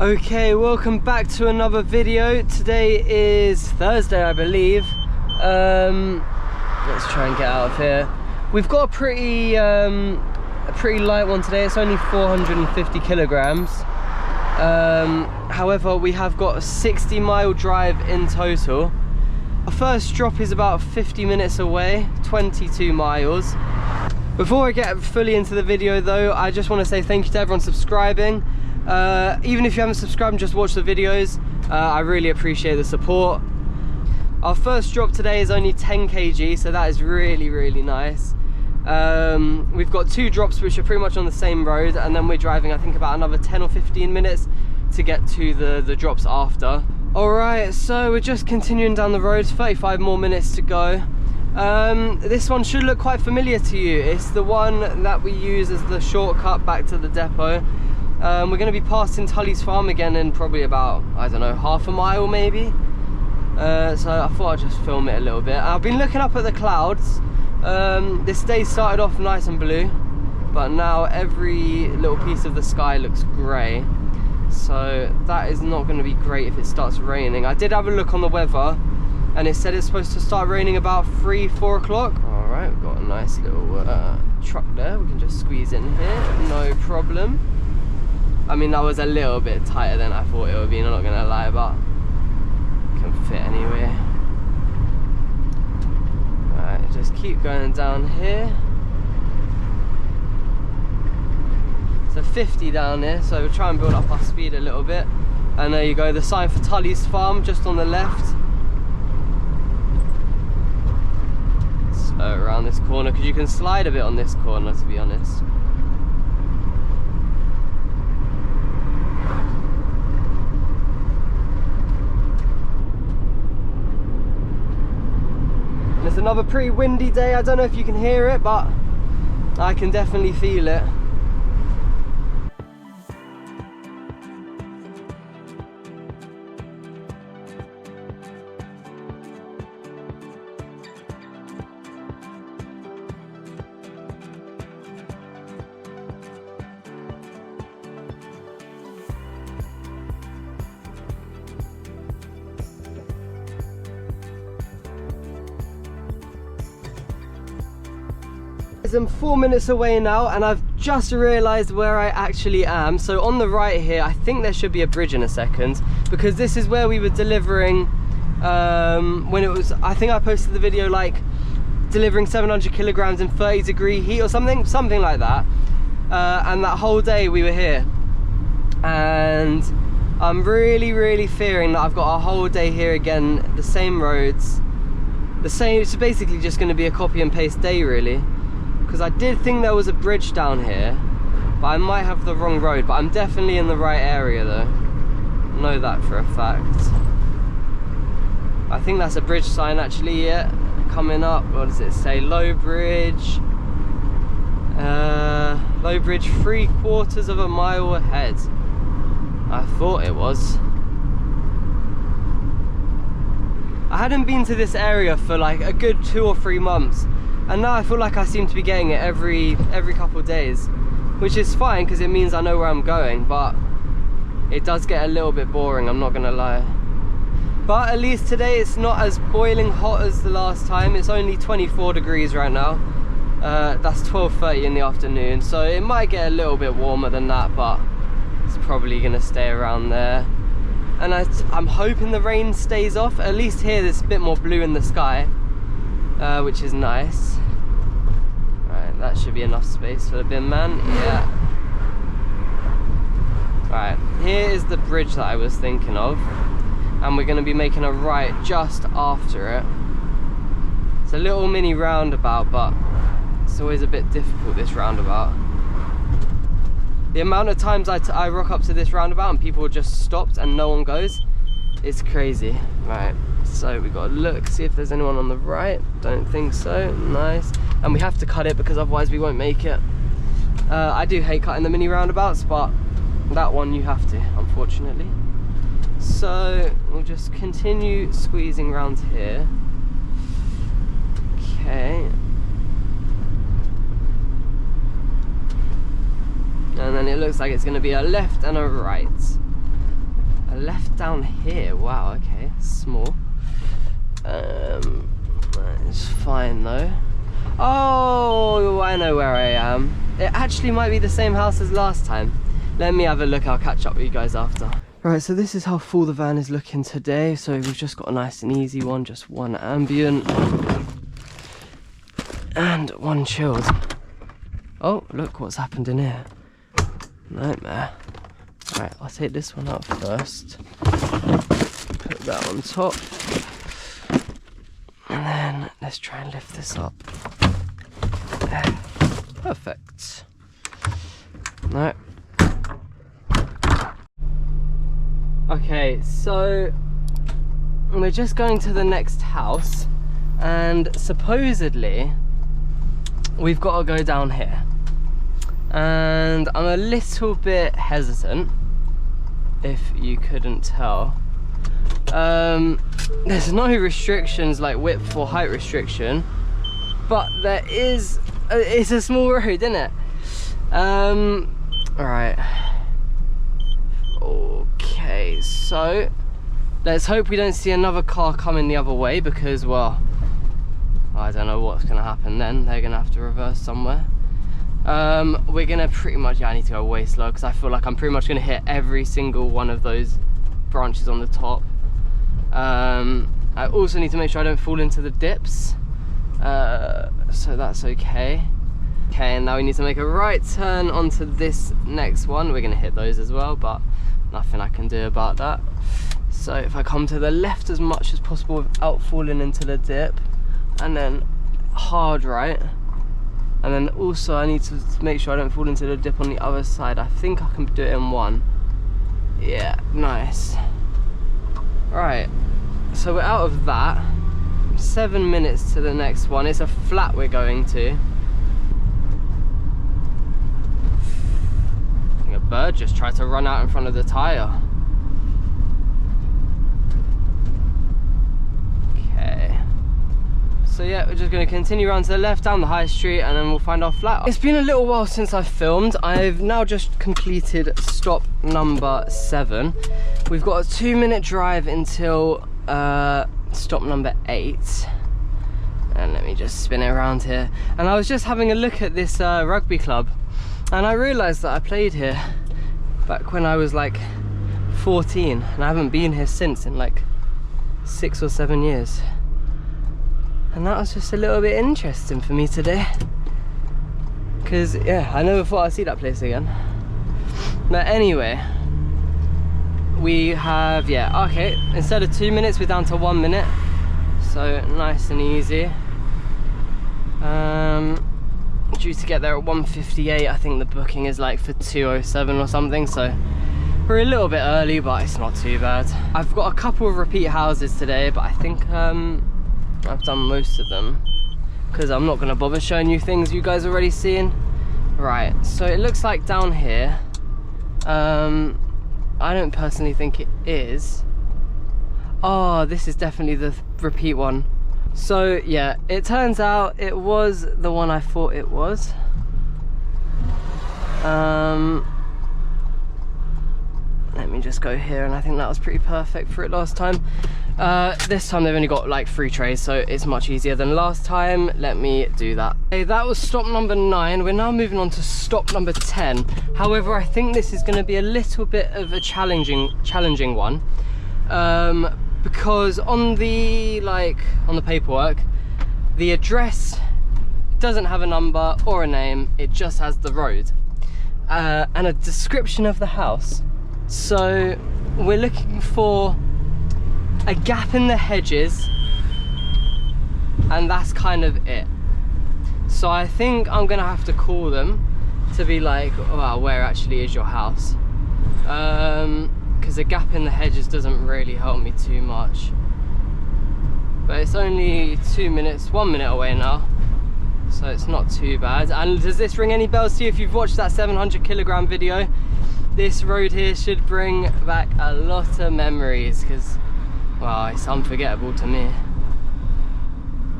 Okay, welcome back to another video. Today is Thursday, I believe. Let's try and get out of here. We've got a pretty light one today. It's only 450 kilograms. However, we have got a 60-mile drive in total. Our first drop is about 50 minutes away, 22 miles. Before I get fully into the video though, I just want to say thank you to everyone subscribing. Even if you haven't subscribed and just watch the videos, I really appreciate the support. Our first drop today is only 10 kg, so that is really nice. We've got two drops which are pretty much on the same road, and then we're driving I think about another 10 or 15 minutes to get to the drops after. Alright, so we're just continuing down the road, 35 more minutes to go. This one should look quite familiar to you. It's the one that we use as the shortcut back to the depot. We're going to be passing Tully's farm again in probably about, I don't know, half a mile maybe. So I thought I'd just film it a little bit. I've been looking up at the clouds. This day started off nice and blue, but now every little piece of the sky looks grey. So that is not going to be great if it starts raining. I did have a look on the weather and it said it's supposed to start raining about 3-4 o'clock. Alright, we've got a nice little truck there. We can just squeeze in here, no problem. I mean, that was a little bit tighter than I thought it would be, I'm not going to lie, but it can fit anyway. Right, just keep going down here. So 50 down here, so we'll try and build up our speed a little bit. And there you go, the sign for Tully's farm just on the left. So around this corner, because you can slide a bit on this corner, to be honest. It's another pretty windy day. I don't know if you can hear it, but I can definitely feel it. I'm 4 minutes away now, and I've just realized where I actually am. So on the right here, I think there should be a bridge in a second, because this is where we were delivering when it was, I think I posted the video like delivering 700 kilograms in 30-degree heat or something like that. And that whole day we were here, and I'm really fearing that I've got a whole day here again, the same roads, the same. It's basically just going to be a copy and paste day really. Because I did think there was a bridge down here, but I might have the wrong road, but I'm definitely in the right area though. Know that for a fact. I think that's a bridge sign actually, yeah. Coming up, what does it say? Low bridge. Low bridge 3/4 of a mile ahead. I thought it was. I hadn't been to this area for like a good 2 or 3 months. And now I feel like I seem to be getting it every couple of days, which is fine because it means I know where I'm going, but it does get a little bit boring, I'm not gonna lie. But at least today it's not as boiling hot as the last time. It's only 24 degrees right now. That's 12:30 in the afternoon, so it might get a little bit warmer than that, but it's probably gonna stay around there. And I'm hoping the rain stays off. At least here there's a bit more blue in the sky. Which is nice. Right, that should be enough space for the bin man. Yeah. Right, here is the bridge that I was thinking of, and we're going to be making a right just after it. It's a little mini roundabout, but it's always a bit difficult, this roundabout. The amount of times I rock up to this roundabout and people just stopped and no one goes, it's crazy. Right. So we got to look, see if there's anyone on the right. Don't think so. Nice. And we have to cut it because otherwise we won't make it. I do hate cutting the mini roundabouts, but that one you have to, unfortunately. So we'll just continue squeezing around here. Okay. And then it looks like it's going to be a left and a right. down here. Wow, okay, small. It's fine though. Oh, I know where I am. It actually might be the same house as last time. Let me have a look, I'll catch up with you guys after. Right, so this is how full the van is looking today. So we've just got a nice and easy one, just one ambient and one chilled. Oh, look what's happened in here. Nightmare. Right, I'll take this one out first. Put that on top. And then let's try and lift this up. There. Perfect. No. Okay, so we're just going to the next house, and supposedly we've got to go down here. And I'm a little bit hesitant, if you couldn't tell. There's no restrictions like width or height restriction, but there is, it's a small road, isn't it? Right. Okay, so let's hope we don't see another car coming the other way, because, well, I don't know what's gonna happen then. They're gonna have to reverse somewhere. We're gonna pretty much, yeah, I need to go way slow because I feel like I'm pretty much gonna hit every single one of those branches on the top. I also need to make sure I don't fall into the dips, so that's okay. Okay, and now we need to make a right turn onto this next one. We're gonna hit those as well, but nothing I can do about that. So if I come to the left as much as possible without falling into the dip, and then hard right. And then also I need to make sure I don't fall into the dip on the other side. I think I can do it in one. Yeah, nice. Right, so we're out of that. 7 minutes to the next one. It's a flat we're going to. I think a bird just tried to run out in front of the tyre. Okay. So yeah, we're just going to continue around to the left down the high street, and then we'll find our flat. It's been a little while since I've filmed. I've now just completed stop number 7. We've got a 2-minute drive until stop number 8. And let me just spin it around here. And I was just having a look at this rugby club, and I realised that I played here back when I was like 14, and I haven't been here since, in like 6 or 7 years. And that was just a little bit interesting for me today, because yeah, I never thought I'd see that place again. But anyway, we have, yeah, okay, instead of 2 minutes we're down to 1 minute, so nice and easy. Due to get there at 1:58. I think the booking is like for 2:07 or something, so we're a little bit early, but it's not too bad. I've got a couple of repeat houses today, but I think I've done most of them, because I'm not going to bother showing you things you guys already seen. Right, so it looks like down here, I don't personally think it is. Oh, this is definitely the repeat one. So yeah, it turns out it was the one I thought it was. Let me just go here, and I think that was pretty perfect for it last time. This time they've only got like 3 trays, so it's much easier than last time. Let me do that. Okay, that was stop number 9. We're now moving on to stop number 10. However, I think this is going to be a little bit of a challenging one, because on the paperwork, the address doesn't have a number or a name. It just has the road and a description of the house. So we're looking for a gap in the hedges, and that's kind of it. So I think I'm gonna have to call them to be like, oh, where actually is your house? Because a gap in the hedges doesn't really help me too much. But it's only 2 minutes, 1 minute away now, so it's not too bad. And does this ring any bells to you? If you've watched that 700 kilogram video, this road here should bring back a lot of memories, because, well, it's unforgettable to me.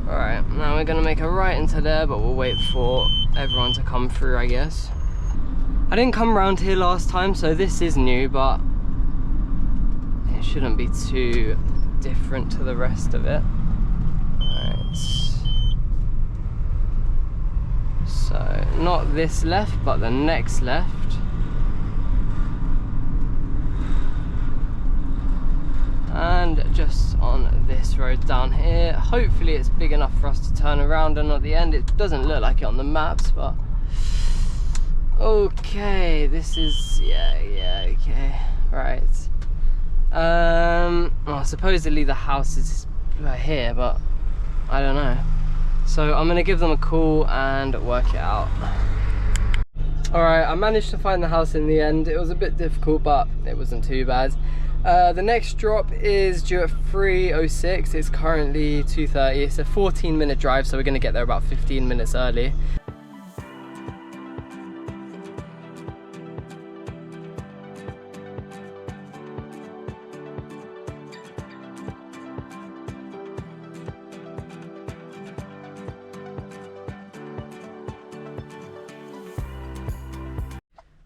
Alright, now we're going to make a right into there, but we'll wait for everyone to come through, I guess. I didn't come round here last time, so this is new, but it shouldn't be too different to the rest of it. Right. So not this left, but the next left. And just on this road down here, hopefully it's big enough for us to turn around, and at the end it doesn't look like it on the maps, but okay, this is okay, right. Well, supposedly the house is right here, but I don't know, so I'm gonna give them a call and work it out. Alright, I managed to find the house in the end. It was a bit difficult, but it wasn't too bad. The next drop is due at 3:06. It's currently 2:30. It's a 14-minute drive, so we're going to get there about 15 minutes early.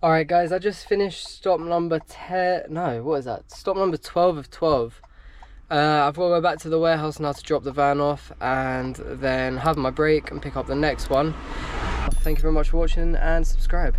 Alright guys, I just finished stop number 10, no, what is that? Stop number 12 of 12. I've got to go back to the warehouse now to drop the van off and then have my break and pick up the next one. Thank you very much for watching and subscribe.